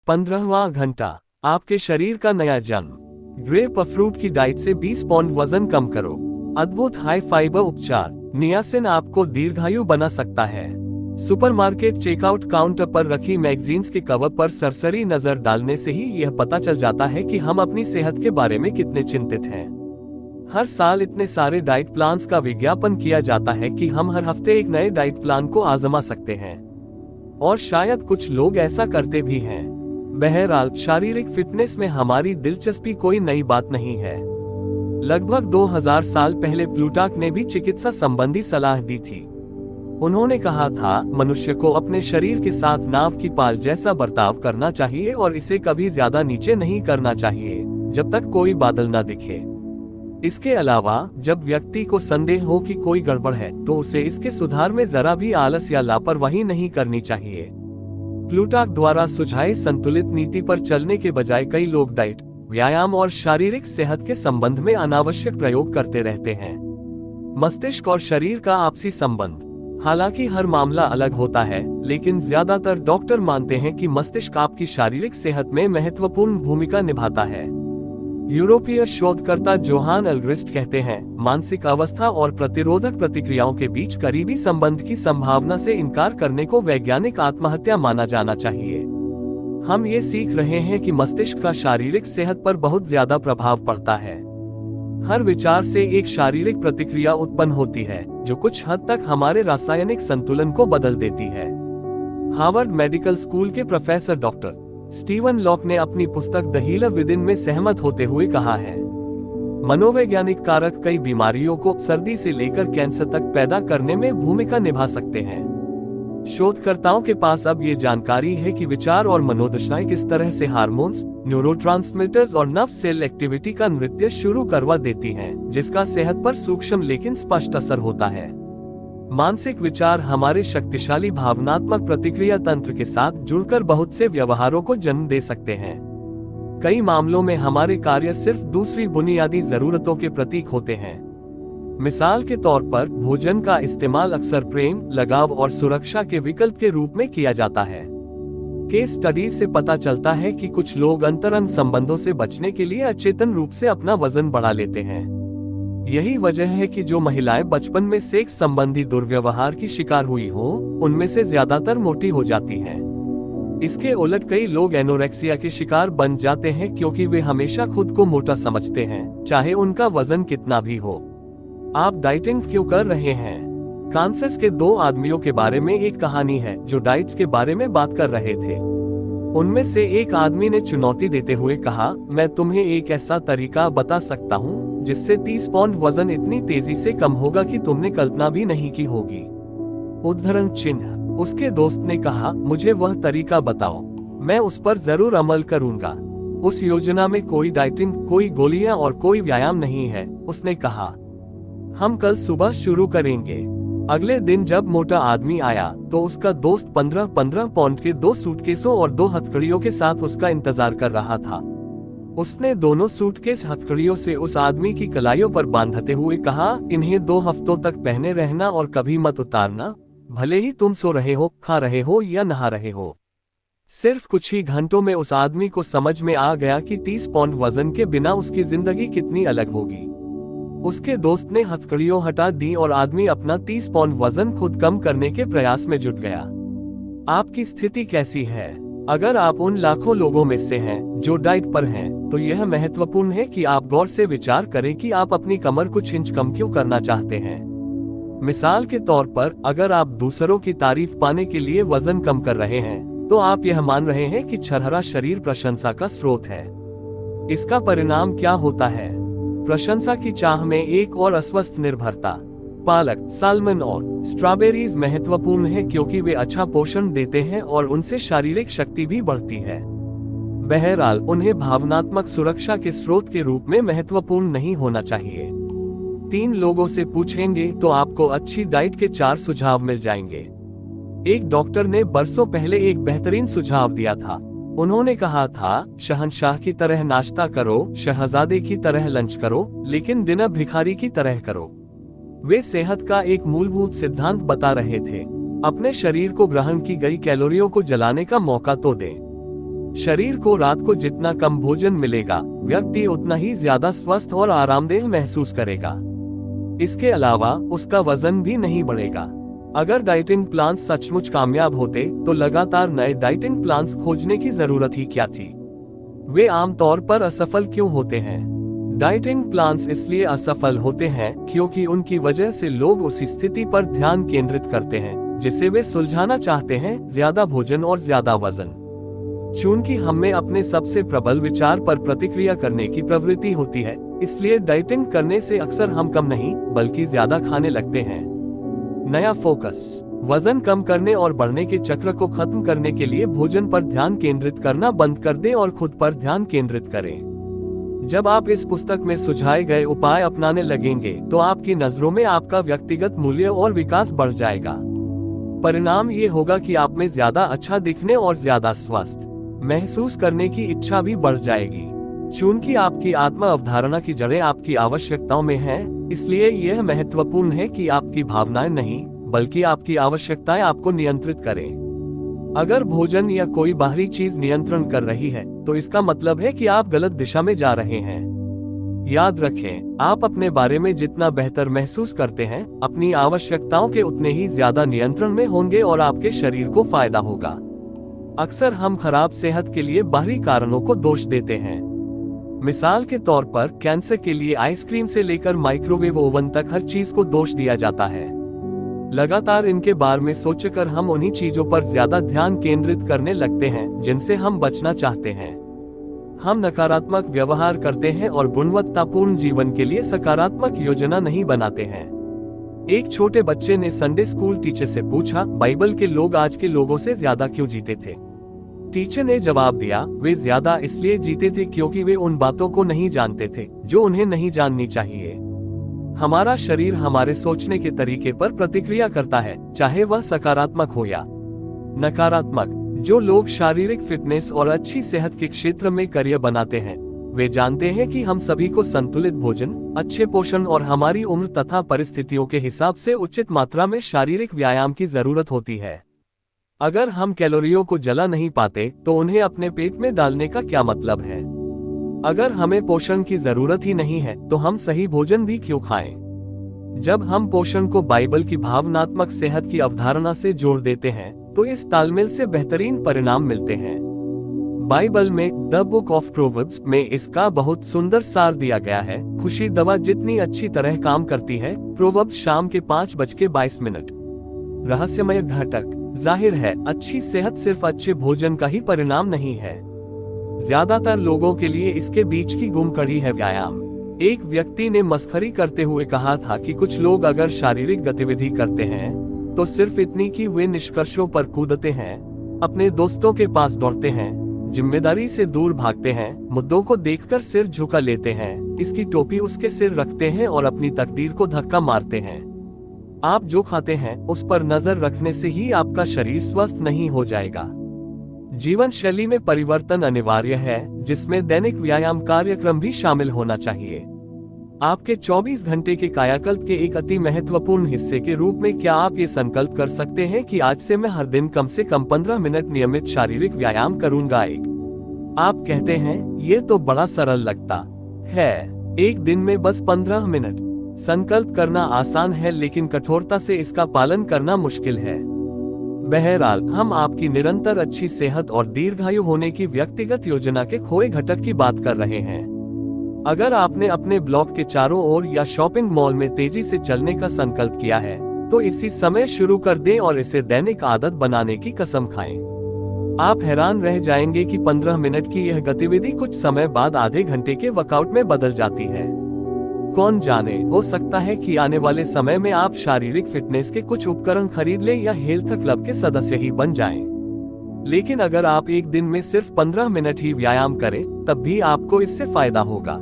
15वां घंटा, आपके शरीर का नया जन्म। ग्रेप फ्रूट की डाइट से 20 पाउंड वजन कम करो। अद्भुत हाई फाइबर उपचार, नियासिन आपको दीर्घायु बना सकता है। सुपरमार्केट चेकआउट काउंटर पर रखी मैगजीन्स के कवर पर सरसरी नजर डालने से ही यह पता चल जाता है कि हम अपनी सेहत के बारे में कितने चिंतित हैं। हर साल इतने सारे डाइट प्लान्स का विज्ञापन किया जाता है कि हम हर हफ्ते एक नए डाइट प्लान को आजमा सकते हैं, और शायद कुछ लोग ऐसा करते भी हैं। बहरहाल, शारीरिक फिटनेस में हमारी दिलचस्पी कोई नई बात नहीं है। लगभग 2000 साल पहले प्लूटार्क ने भी चिकित्सा संबंधी सलाह दी थी। उन्होंने कहा था, मनुष्य को अपने शरीर के साथ नाव की पाल जैसा बर्ताव करना चाहिए और इसे कभी ज्यादा नीचे नहीं करना चाहिए जब तक कोई बादल न दिखे। इसके अलावा, जब व्यक्ति को संदेह हो कि कोई गड़बड़ है तो उसे इसके सुधार में जरा भी आलस या लापरवाही नहीं करनी चाहिए। प्लूटार्क द्वारा सुझाई संतुलित नीति पर चलने के बजाय कई लोग डाइट, व्यायाम और शारीरिक सेहत के संबंध में अनावश्यक प्रयोग करते रहते हैं। मस्तिष्क और शरीर का आपसी संबंध। हालांकि हर मामला अलग होता है, लेकिन ज्यादातर डॉक्टर मानते हैं कि मस्तिष्क आपकी शारीरिक सेहत में महत्वपूर्ण भूमिका निभाता है। यूरोपीय शोधकर्ता जोहान एल्ग्रिस्ट कहते हैं, मानसिक अवस्था और प्रतिरोधक प्रतिक्रियाओं के बीच करीबी संबंध की संभावना से इनकार करने को वैज्ञानिक आत्महत्या माना जाना चाहिए। हम ये सीख रहे हैं कि मस्तिष्क का शारीरिक सेहत पर बहुत ज्यादा प्रभाव पड़ता है। हर विचार से एक शारीरिक प्रतिक्रिया उत्पन्न होती है, जो कुछ हद तक हमारे रासायनिक संतुलन को बदल देती है। हार्वर्ड मेडिकल स्कूल के प्रोफेसर डॉक्टर स्टीवन लॉक ने अपनी पुस्तक द हीलर विदिन में सहमत होते हुए कहा है, मनोवैज्ञानिक कारक कई बीमारियों को सर्दी से लेकर कैंसर तक पैदा करने में भूमिका निभा सकते हैं। शोधकर्ताओं के पास अब ये जानकारी है कि विचार और मनोदशाएं किस तरह से हार्मोन्स, न्यूरोट्रांसमीटर्स और नर्व सेल एक्टिविटी का नृत्य शुरू करवा देती हैं, जिसका सेहत पर सूक्ष्म लेकिन स्पष्ट असर होता है। मानसिक विचार हमारे शक्तिशाली भावनात्मक प्रतिक्रिया तंत्र के साथ जुड़कर बहुत से व्यवहारों को जन्म दे सकते हैं। कई मामलों में हमारे कार्य सिर्फ दूसरी बुनियादी जरूरतों के प्रतीक होते हैं। मिसाल के तौर पर, भोजन का इस्तेमाल अक्सर प्रेम, लगाव और सुरक्षा के विकल्प के रूप में किया जाता है। केस स्टडीज से पता चलता है कि कुछ लोग अंतरंग संबंधों से बचने के लिए अचेतन रूप से अपना वजन बढ़ा लेते हैं। यही वजह है कि जो महिलाएं बचपन में सेक्स संबंधी दुर्व्यवहार की शिकार हुई हो, उनमें से ज्यादातर मोटी हो जाती हैं। इसके उलट कई लोग एनोरेक्सिया के शिकार बन जाते हैं क्योंकि वे हमेशा खुद को मोटा समझते हैं, चाहे उनका वजन कितना भी हो। आप डाइटिंग क्यों कर रहे हैं? कांसास के 2 आदमियों के बारे में एक कहानी है जो डाइट्स के बारे में बात कर रहे थे। उनमें से एक आदमी ने चुनौती देते हुए कहा, मैं तुम्हें एक ऐसा तरीका बता सकता हूँ जिससे 30 पाउंड वजन इतनी तेजी से कम होगा कि तुमने कल्पना भी नहीं की होगी। उद्धरण चिन्ह। उसके दोस्त ने कहा, मुझे वह तरीका बताओ, मैं उस पर जरूर अमल करूंगा। उस योजना में कोई डाइटिंग, कोई गोलियां और कोई व्यायाम नहीं है, उसने कहा। हम कल सुबह शुरू करेंगे। अगले दिन जब मोटा आदमी आया तो उसका दोस्त 15-15 पाउंड के 2 सूटकेसों और 2 हथकड़ियों के साथ उसका इंतजार कर रहा था। उसने दोनों सूटकेस हथकड़ियों से उस आदमी की कलाइयों पर बांधते हुए कहा, इन्हें 2 हफ्तों तक पहने रहना और कभी मत उतारना, भले ही तुम सो रहे हो, खा रहे हो या नहा रहे हो। सिर्फ कुछ ही घंटों में उस आदमी को समझ में आ गया कि 30 पाउंड वजन के बिना उसकी जिंदगी कितनी अलग होगी। उसके दोस्त ने हथकड़ियों हटा दी और आदमी अपना 30 पाउंड वजन खुद कम करने के प्रयास में जुट गया। आपकी स्थिति कैसी है? अगर आप उन लाखों लोगों में से हैं जो डाइट पर हैं, तो यह महत्वपूर्ण है कि आप गौर से विचार करें कि आप अपनी कमर कुछ इंच कम क्यों करना चाहते हैं। मिसाल के तौर पर, अगर आप दूसरों की तारीफ पाने के लिए वजन कम कर रहे हैं, तो आप यह मान रहे हैं कि छरहरा शरीर प्रशंसा का स्रोत है। इसका परिणाम क्या होता है? प्रशंसा की चाह में एक और अस्वस्थ निर्भरता। पालक, साल्मन और स्ट्रॉबेरीज महत्वपूर्ण है क्योंकि वे अच्छा पोषण देते हैं और उनसे शारीरिक शक्ति भी बढ़ती है। बहरहाल, उन्हें भावनात्मक सुरक्षा के स्रोत के रूप में महत्वपूर्ण नहीं होना चाहिए। 3 लोगों से पूछेंगे तो आपको अच्छी डाइट के 4 सुझाव मिल जाएंगे। एक डॉक्टर ने बरसों पहले एक बेहतरीन सुझाव दिया था। उन्होंने कहा था, शहंशाह की तरह नाश्ता करो, शहजादे की तरह लंच करो, लेकिन दिन भिखारी की तरह करो। वे सेहत का एक मूलभूत सिद्धांत बता रहे थे, अपने शरीर को ग्रहण की गई कैलोरियों को जलाने का मौका तो दें। शरीर को रात को जितना कम भोजन मिलेगा, व्यक्ति उतना ही ज्यादा स्वस्थ और आरामदेह महसूस करेगा। इसके अलावा उसका वजन भी नहीं बढ़ेगा। अगर डाइटिंग प्लान सचमुच कामयाब होते तो लगातार नए डाइटिंग प्लान्स खोजने की जरूरत ही क्या थी। वे आमतौर पर असफल क्यों होते हैं? डाइटिंग प्लान्स इसलिए असफल होते हैं क्योंकि उनकी वजह से लोग उसी स्थिति पर ध्यान केंद्रित करते हैं जिसे वे सुलझाना चाहते हैं, ज्यादा भोजन और ज्यादा वजन। चूंकि हमें अपने सबसे प्रबल विचार पर प्रतिक्रिया करने की प्रवृत्ति होती है, इसलिए डाइटिंग करने से अक्सर हम कम नहीं बल्कि ज्यादा खाने लगते हैं। नया फोकस, वजन कम करने और बढ़ने के चक्र को खत्म करने के लिए भोजन पर ध्यान केंद्रित करना बंद कर दें और खुद पर ध्यान केंद्रित करें। जब आप इस पुस्तक में सुझाए गए उपाय अपनाने लगेंगे तो आपकी नजरों में आपका व्यक्तिगत मूल्य और विकास बढ़ जाएगा। परिणाम ये होगा कि आप में ज्यादा अच्छा दिखने और ज्यादा स्वस्थ महसूस करने की इच्छा भी बढ़ जाएगी। चूंकि आपकी आत्म अवधारणा की जड़ें आपकी आवश्यकताओं में हैं, इसलिए यह महत्वपूर्ण है कि आपकी भावनाएं नहीं बल्कि आपकी आवश्यकताएं आपको नियंत्रित करें। अगर भोजन या कोई बाहरी चीज नियंत्रण कर रही है तो इसका मतलब है कि आप गलत दिशा में जा रहे हैं। याद रखें, आप अपने बारे में जितना बेहतर महसूस करते हैं, अपनी आवश्यकताओं के उतने ही ज्यादा नियंत्रण में होंगे और आपके शरीर को फायदा होगा। अक्सर हम खराब सेहत के लिए बाहरी कारणों को दोष देते हैं। मिसाल के तौर पर कैंसर के लिए आइसक्रीम से लेकर माइक्रोवेव ओवन तक हर चीज को दोष दिया जाता है। लगातार इनके बारे में सोचकर हम उन्हीं चीजों पर ज्यादा ध्यान केंद्रित करने लगते हैं जिनसे हम बचना चाहते हैं। हम नकारात्मक व्यवहार करते हैं और गुणवत्तापूर्ण जीवन के लिए सकारात्मक योजना नहीं बनाते हैं। एक छोटे बच्चे ने संडे स्कूल टीचर से पूछा, बाइबल के लोग आज के लोगों से ज्यादा क्यों जीते थे? टीचर ने जवाब दिया, वे ज्यादा इसलिए जीते थे क्योंकि वे उन बातों को नहीं जानते थे जो उन्हें नहीं जाननी चाहिए। हमारा शरीर हमारे सोचने के तरीके पर प्रतिक्रिया करता है, चाहे वह सकारात्मक हो या नकारात्मक। जो लोग शारीरिक फिटनेस और अच्छी सेहत के क्षेत्र में करियर बनाते हैं, वे जानते हैं कि हम सभी को संतुलित भोजन, अच्छे पोषण और हमारी उम्र तथा परिस्थितियों के हिसाब से उचित मात्रा में शारीरिक व्यायाम की जरूरत होती है। अगर हम कैलोरियों को जला नहीं पाते तो उन्हें अपने पेट में डालने का क्या मतलब है? अगर हमें पोषण की जरूरत ही नहीं है तो हम सही भोजन भी क्यों खाएं? जब हम पोषण को बाइबल की भावनात्मक सेहत की अवधारणा से जोड़ देते हैं तो इस तालमेल से बेहतरीन परिणाम मिलते हैं। बाइबल में द बुक ऑफ प्रोवर्ब्स में इसका बहुत सुंदर सार दिया गया है। खुशी दवा जितनी अच्छी तरह काम करती है, प्रोवर्ब्स शाम के 5:22। रहस्यमय घटक, जाहिर है अच्छी सेहत सिर्फ अच्छे भोजन का ही परिणाम नहीं है। ज्यादातर लोगों के लिए इसके बीच की गुम कड़ी है व्यायाम। एक व्यक्ति ने मस्खरी करते हुए कहा था कि कुछ लोग अगर शारीरिक गतिविधि करते हैं तो सिर्फ इतनी कि वे निष्कर्षों पर कूदते हैं, अपने दोस्तों के पास दौड़ते हैं, जिम्मेदारी से दूर भागते हैं, मुद्दों को देखकर सिर झुका लेते हैं, इसकी टोपी उसके सिर रखते हैं और अपनी तकदीर को धक्का मारते हैं। आप जो खाते हैं उस पर नजर रखने से ही आपका शरीर स्वस्थ नहीं हो जाएगा। जीवन शैली में परिवर्तन अनिवार्य है, जिसमें दैनिक व्यायाम कार्यक्रम भी शामिल होना चाहिए। आपके 24 घंटे के कायाकल्प के एक अति महत्वपूर्ण हिस्से के रूप में क्या आप ये संकल्प कर सकते हैं कि आज से मैं हर दिन कम से कम 15 मिनट नियमित शारीरिक व्यायाम करूंगा? आप कहते हैं ये तो बड़ा सरल लगता है, एक दिन में बस 15 मिनट। संकल्प करना आसान है लेकिन कठोरता से इसका पालन करना मुश्किल है। बहरहाल, हम आपकी निरंतर अच्छी सेहत और दीर्घायु होने की व्यक्तिगत योजना के खोए घटक की बात कर रहे हैं। अगर आपने अपने ब्लॉक के चारों ओर या शॉपिंग मॉल में तेजी से चलने का संकल्प किया है तो इसी समय शुरू कर दें और इसे दैनिक आदत बनाने की कसम खाएं। आप हैरान रह जाएंगे कि 15 मिनट की यह गतिविधि कुछ समय बाद आधे घंटे के वर्कआउट में बदल जाती है। कौन जाने, हो सकता है कि आने वाले समय में आप शारीरिक फिटनेस के कुछ उपकरण खरीद लें या हेल्थ क्लब के सदस्य ही बन जाएं। लेकिन अगर आप एक दिन में सिर्फ 15 मिनट ही व्यायाम करें, तब भी आपको इससे फायदा होगा।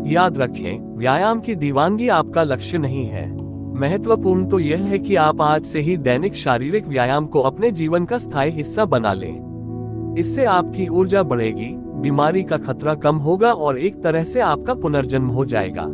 याद रखें, व्यायाम की दीवानगी आपका लक्ष्य नहीं है। महत्वपूर्ण तो यह है कि आप आज से ही दैनिक शारीरिक व्यायाम को अपने जीवन का स्थायी हिस्सा बना लें। इससे आपकी ऊर्जा बढ़ेगी, बीमारी का खतरा कम होगा और एक तरह से आपका पुनर्जन्म हो जाएगा।